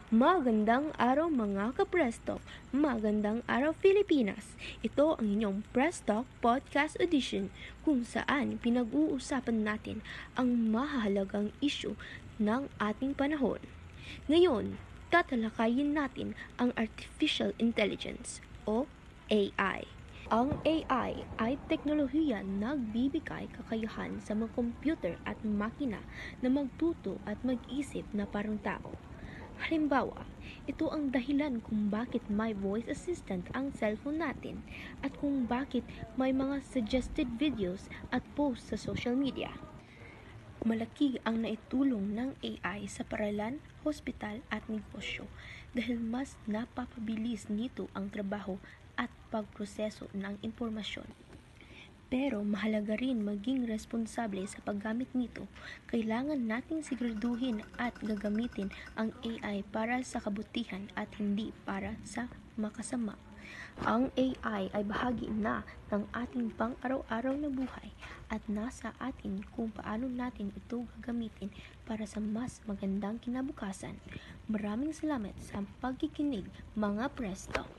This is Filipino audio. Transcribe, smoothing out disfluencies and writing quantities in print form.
Magandang araw mga kapresto! Magandang araw Pilipinas! Ito ang inyong Presto Podcast Edition kung saan pinag-uusapan natin ang mahalagang issue ng ating panahon. Ngayon, tatalakayin natin ang Artificial Intelligence o AI. Ang AI ay teknolohiya na nagbibigay kakayahan sa mga computer at makina na magtuto at mag-isip na parang tao. Halimbawa, ito ang dahilan kung bakit may voice assistant ang cellphone natin at kung bakit may mga suggested videos at posts sa social media. Malaki ang naitulong ng AI sa paaralan, hospital at negosyo dahil mas napapabilis nito ang trabaho at pagproseso ng impormasyon. Pero mahalaga rin maging responsable sa paggamit nito. Kailangan nating siguraduhin at gagamitin ang AI para sa kabutihan at hindi para sa makasama. Ang AI ay bahagi na ng ating pang-araw-araw na buhay at nasa atin kung paano natin ito gagamitin para sa mas magandang kinabukasan. Maraming salamat sa pagkikinig, mga presto!